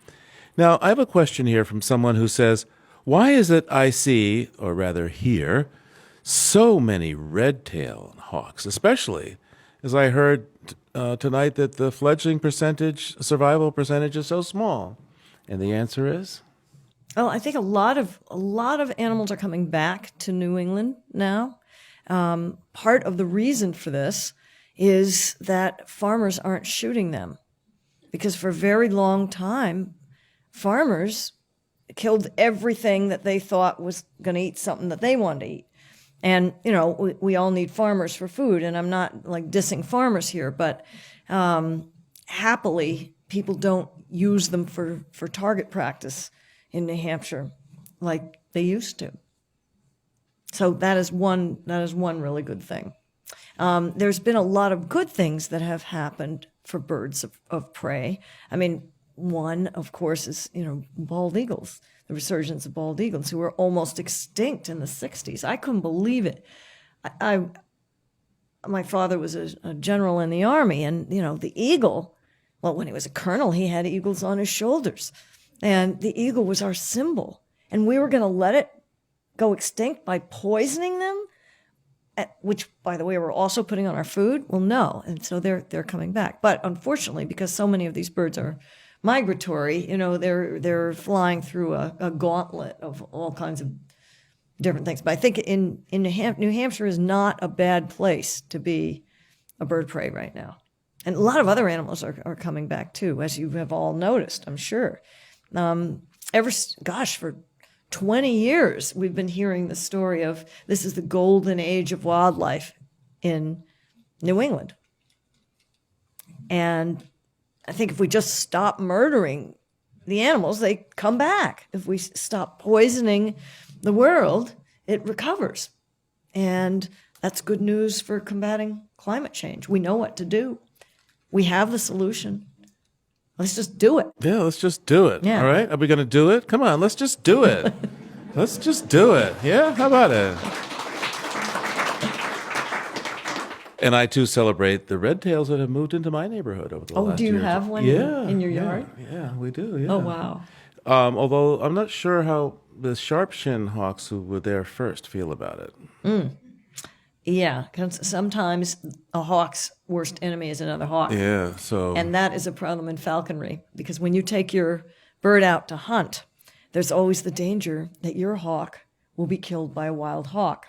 Now, I have a question here from someone who says, why is it I see, or rather hear, so many red-tailed hawks, especially as I heard tonight that the fledgling survival percentage is so small? And the answer is? Well, I think a lot of animals are coming back to New England now. Part of the reason for this is that farmers aren't shooting them, because for a very long time, farmers killed everything that they thought was going to eat something that they wanted to eat. And, you know, we all need farmers for food, and I'm not like dissing farmers here, but happily, people don't use them for target practice in New Hampshire like they used to. So that is one really good thing. There's been a lot of good things that have happened for birds of prey. I mean, one, of course, is, you know, bald eagles, the resurgence of bald eagles, who were almost extinct in the 60s. I couldn't believe it. My father was a general in the Army, and, you know, the eagle, well, when he was a colonel, he had eagles on his shoulders. And the eagle was our symbol. And we were going to let it go extinct by poisoning them, which, by the way, we're also putting on our food? Well, no. And so they're coming back. But unfortunately, because so many of these birds are migratory, you know, they're flying through a gauntlet of all kinds of different things. But I think in New Hampshire is not a bad place to be a bird prey right now. And a lot of other animals are coming back too, as you have all noticed, I'm sure. For 20 years, we've been hearing the story of this is the golden age of wildlife in New England. And I think if we just stop murdering the animals, they come back. If we stop poisoning the world, it recovers. And that's good news for combating climate change. We know what to do. We have the solution. Let's just do it. Yeah, let's just do it. Yeah. All right? Are we going to do it? Come on, let's just do it. Let's just do it. Yeah? How about it? And I, too, celebrate the red tails that have moved into my neighborhood over the last do you year. have one Yeah, in your yeah, yard? Yeah, we do. Yeah. Oh, wow. Although I'm not sure how the sharp-shinned hawks who were there first feel about it. Yeah, because sometimes a hawk's worst enemy is another hawk. Yeah, so... And that is a problem in falconry, because when you take your bird out to hunt, there's always the danger that your hawk will be killed by a wild hawk.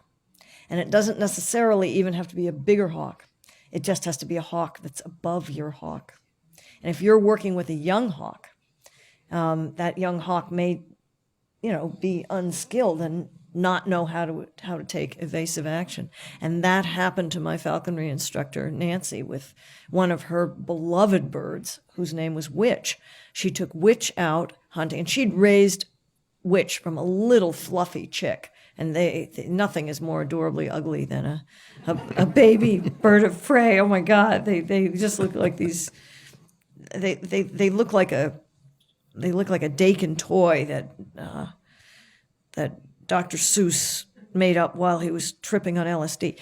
And it doesn't necessarily even have to be a bigger hawk. It just has to be a hawk that's above your hawk. And if you're working with a young hawk, that young hawk may, you know, be unskilled and not know how to take evasive action. And that happened to my falconry instructor, Nancy, with one of her beloved birds, whose name was Witch. She took Witch out hunting, and she'd raised Witch from a little fluffy chick. And nothing is more adorably ugly than a baby bird of prey. Oh my God, they just look like these. They look like a Dakin toy that Dr. Seuss made up while he was tripping on LSD.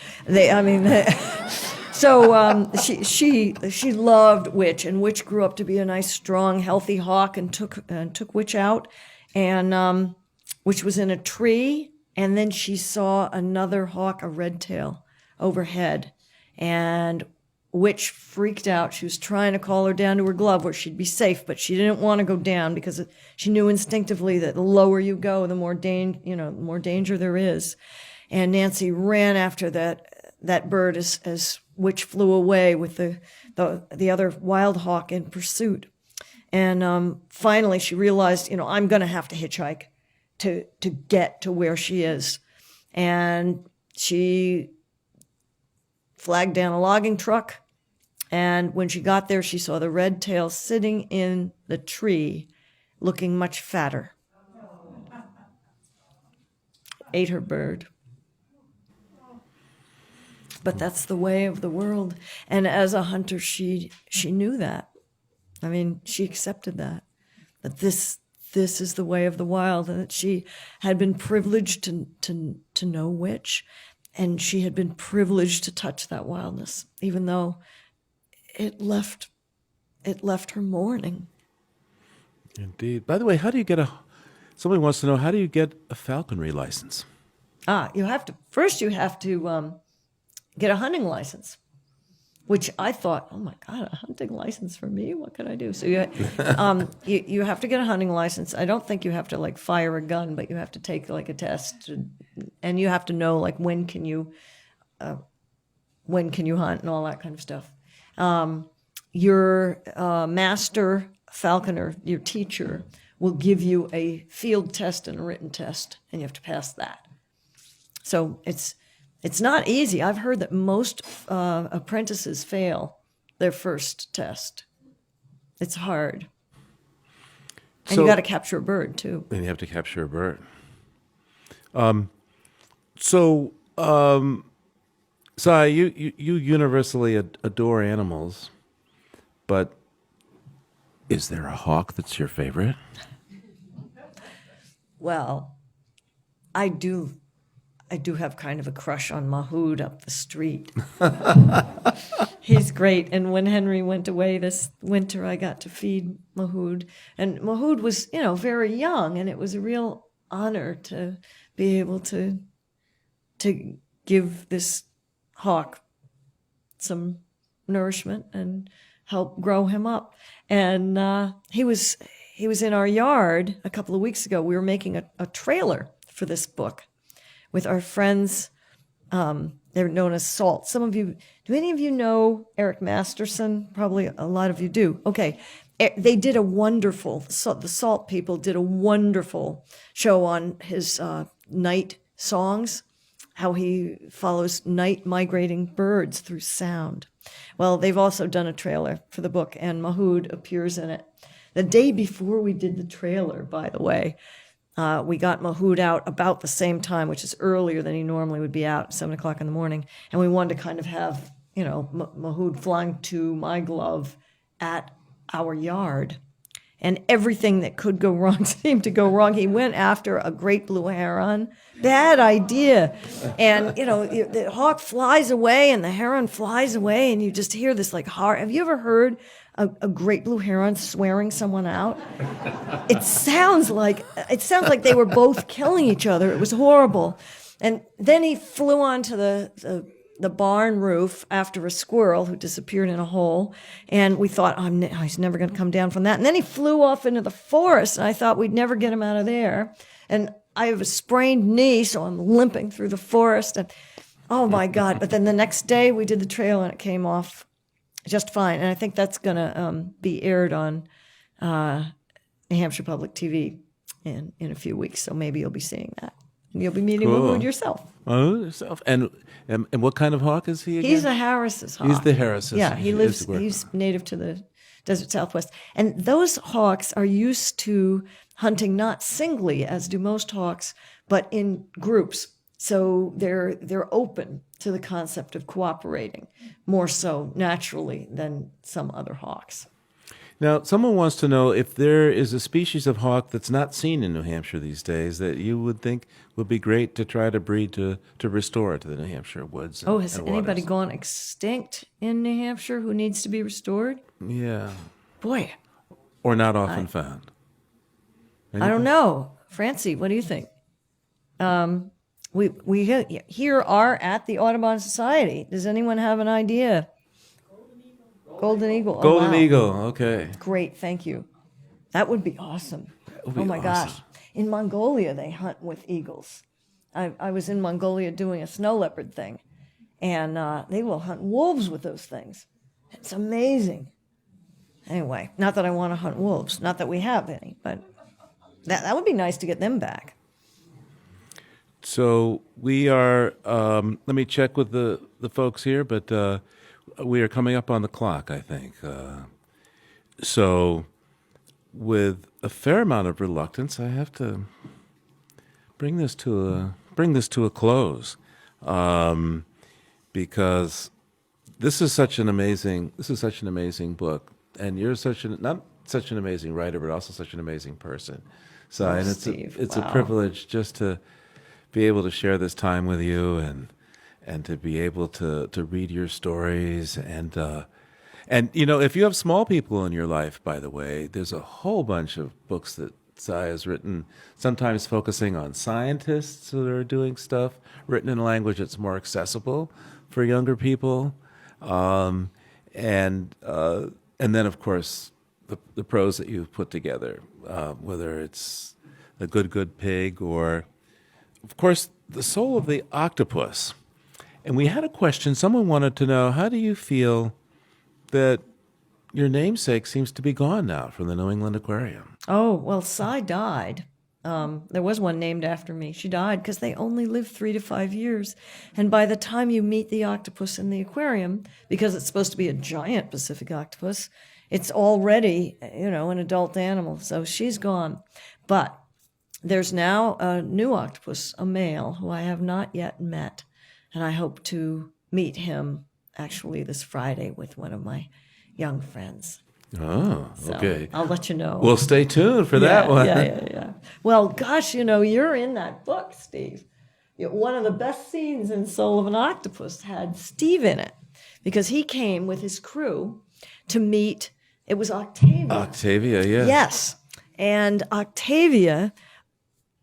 She loved Witch, and Witch grew up to be a nice, strong, healthy hawk, and took Witch out, and Witch was in a tree, and then she saw another hawk, a red tail, overhead, and Witch freaked out. She was trying to call her down to her glove where she'd be safe, but she didn't want to go down because she knew instinctively that the lower you go, the more danger there is. And Nancy ran after that bird as Witch flew away with the other wild hawk in pursuit. And finally, she realized, I'm going to have to hitchhike to get to where she is. And she flagged down a logging truck, and when she got there, she saw the red tail sitting in the tree, looking much fatter. Ate her bird. but that's the way of the world. And as a hunter, she knew that. I mean, she accepted that this is the way of the wild, and that she had been privileged to know which, and she had been privileged to touch that wildness, even though it left her mourning. Indeed. By the way, how do you get somebody wants to know, how do you get a falconry license? You have to get a hunting license, which I thought, oh my God, a hunting license for me? What could I do? So you have to get a hunting license. I don't think you have to like fire a gun, but you have to take like a test, and you have to know like when can you hunt and all that kind of stuff. Your master falconer, your teacher, will give you a field test and a written test, and you have to pass that. So it's not easy. I've heard that most apprentices fail their first test. It's hard. And you got to capture a bird, too. And you have to capture a bird. Sy, you universally adore animals, but is there a hawk that's your favorite? Well, I do have kind of a crush on Mahood up the street. He's great. And when Henry went away this winter, I got to feed Mahood. And Mahood was, very young, and it was a real honor to be able to give this hawk some nourishment and help grow him up. And he was in our yard a couple of weeks ago. We were making a trailer for this book with our friends. They're known as Salt. Do any of you know Eric Masterson? Probably a lot of you do. Okay. They did the Salt people did a wonderful show on his night songs, how he follows night migrating birds through sound. Well, they've also done a trailer for the book, and Mahood appears in it. The day before we did the trailer, by the way, we got Mahood out about the same time, which is earlier than he normally would be out, 7 o'clock in the morning. And we wanted to kind of have, Mahood flying to my glove at our yard. And everything that could go wrong seemed to go wrong. He went after a great blue heron. Bad idea. And, the hawk flies away and the heron flies away, and you just hear this like horror. Have you ever heard a great blue heron swearing someone out? It sounds like they were both killing each other. It was horrible. And then he flew onto the barn roof after a squirrel who disappeared in a hole. And we thought, he's never going to come down from that. And then he flew off into the forest, and I thought we'd never get him out of there. And I have a sprained knee, so I'm limping through the forest. And oh my God. But then the next day we did the trail, and it came off just fine. And I think that's going to be aired on New Hampshire Public TV in a few weeks. So maybe you'll be seeing that. And you'll be meeting Mahood yourself. Oh, yourself. And what kind of hawk is he again? He's a Harris's hawk. He's the Harris's. Yeah, he's native to the desert Southwest. And those hawks are used to hunting not singly, as do most hawks, but in groups. So they're open to the concept of cooperating more so naturally than some other hawks. Now, someone wants to know if there is a species of hawk that's not seen in New Hampshire these days that you would think would be great to try to breed to restore to the New Hampshire woods. Has anybody gone extinct in New Hampshire who needs to be restored? Yeah. Boy. Or not often found. I don't know. Francie, what do you think? We here are at the Audubon Society. Does anyone have an idea? Golden eagle. Golden eagle, okay. Great, thank you. That would be awesome. Oh my gosh. In Mongolia, they hunt with eagles. I was in Mongolia doing a snow leopard thing, and they will hunt wolves with those things. It's amazing. Anyway, not that I want to hunt wolves, not that we have any, but that would be nice to get them back. So we are, let me check with the folks here, but we are coming up on the clock, I think. So with a fair amount of reluctance, I have to bring this to a close. because this is such an amazing book, and you're not such an amazing writer, but also such an amazing person. So, Oh, and Steve, it's wow. a privilege just to be able to share this time with you, and to be able to read your stories, and if you have small people in your life, by the way, there's a whole bunch of books that Sy has written, sometimes focusing on scientists that are doing stuff, written in a language that's more accessible for younger people, and then of course the prose that you've put together, whether it's The Good Pig or, of course, The Soul of the Octopus. And we had a question. Someone wanted to know, how do you feel that your namesake seems to be gone now from the New England Aquarium? Oh, well, Sy died. There was one named after me. She died because they only live 3 to 5 years. And by the time you meet the octopus in the aquarium, because it's supposed to be a giant Pacific octopus, it's already, an adult animal. So she's gone. But there's now a new octopus, a male, who I have not yet met. And I hope to meet him actually this Friday with one of my young friends. Oh, So okay. I'll let you know. Well, stay tuned for that one. Yeah. Well, gosh, you're in that book, Steve. One of the best scenes in Soul of an Octopus had Steve in it because he came with his crew to meet, it was Octavia. Octavia, yeah. Yes. And Octavia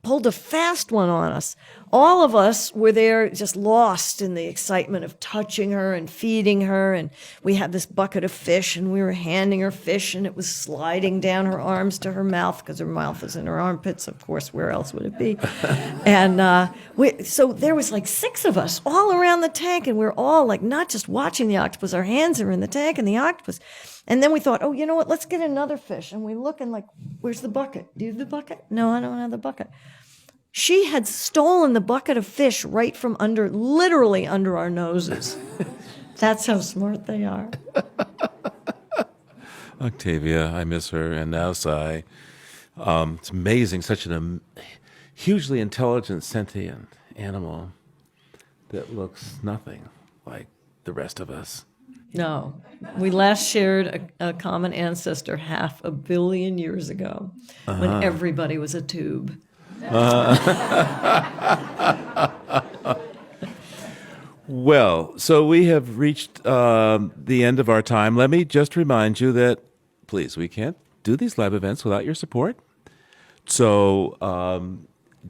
pulled a fast one on us. All of us were there just lost in the excitement of touching her and feeding her. And we had this bucket of fish and we were handing her fish and it was sliding down her arms to her mouth because her mouth is in her armpits. Of course, where else would it be? And so there was like 6 of us all around the tank and we're all like not just watching the octopus, our hands are in the tank and the octopus. And then we thought, oh, you know what? Let's get another fish. And we look and like, where's the bucket? Do you have the bucket? No, I don't have the bucket. She had stolen the bucket of fish right from literally under our noses. That's how smart they are. Octavia, I miss her, and now Sy. It's amazing, such a hugely intelligent, sentient animal that looks nothing like the rest of us. No, we last shared a common ancestor 500 million years ago when everybody was a tube. Well, so we have reached the end of our time. Let me just remind you that, please, we can't do these live events without your support. So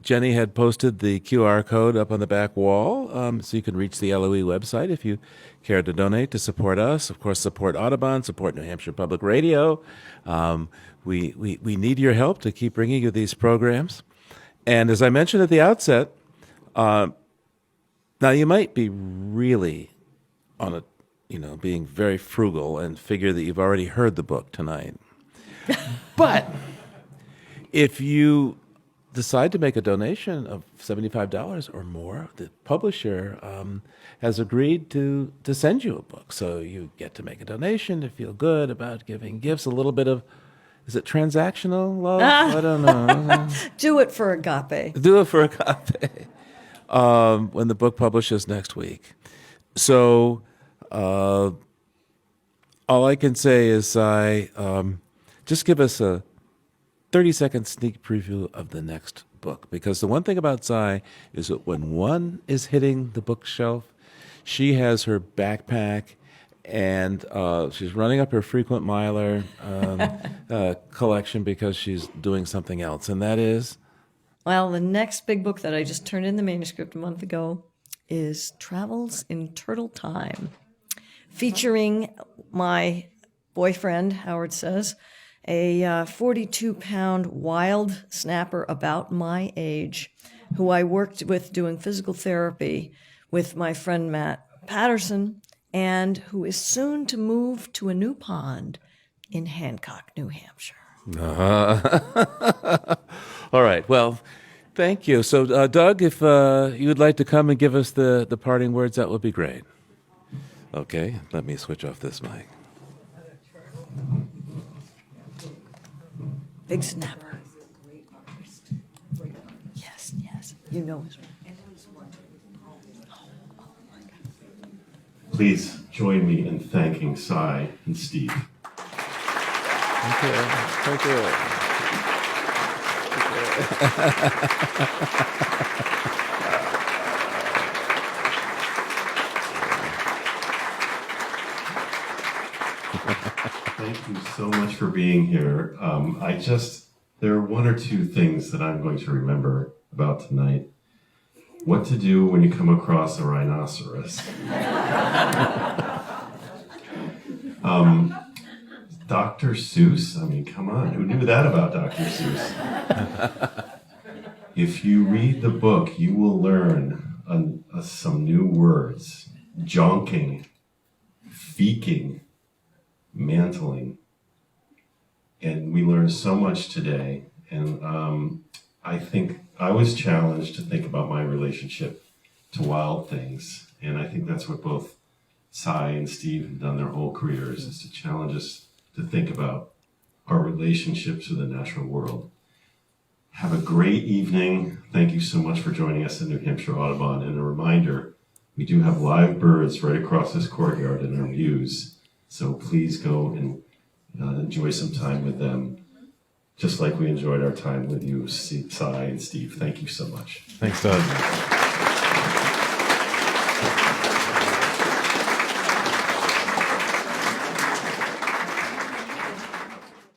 Jenny had posted the QR code up on the back wall, so you can reach the LOE website if you care to donate to support us. Of course, support Audubon, support New Hampshire Public Radio. We need your help to keep bringing you these programs. And as I mentioned at the outset, now you might be really on being very frugal and figure that you've already heard the book tonight. But if you decide to make a donation of $75 or more, the publisher has agreed to send you a book. So you get to make a donation to feel good about giving gifts, a little bit of, is it transactional love? I don't know. Do it for agape. Do it for agape. When the book publishes next week. So all I can say is, just give us a 30-second sneak preview of the next book. Because the one thing about Sy is that when one is hitting the bookshelf, she has her backpack and she's running up her frequent miler collection because she's doing something else. And that is? Well, the next big book that I just turned in the manuscript a month ago is Travels in Turtle Time, featuring my boyfriend, Howard says, a 42-pound wild snapper about my age, who I worked with doing physical therapy with my friend Matt Patterson, and who is soon to move to a new pond in Hancock, New Hampshire. All right. Well, thank you. So, Doug, if you would like to come and give us the parting words, that would be great. Okay. Let me switch off this mic. Big snapper. Yes. You know his. Please join me in thanking Sy and Steve. Thank you. Thank you. Thank you so much for being here. There are one or two things that I'm going to remember about tonight. What to do when you come across a rhinoceros. Dr. Seuss, I mean, come on, who knew that about Dr. Seuss? If you read the book, you will learn some new words. Jonking, feeking, mantling. And we learned so much today. And I think I was challenged to think about my relationship to wild things. And I think that's what both Sy and Steve have done their whole careers, is to challenge us to think about our relationship to the natural world. Have a great evening. Thank you so much for joining us in New Hampshire Audubon. And a reminder, we do have live birds right across this courtyard in our views. So please go and enjoy some time with them, just like we enjoyed our time with you, Sy and Steve. Thank you so much. Thanks, Doug.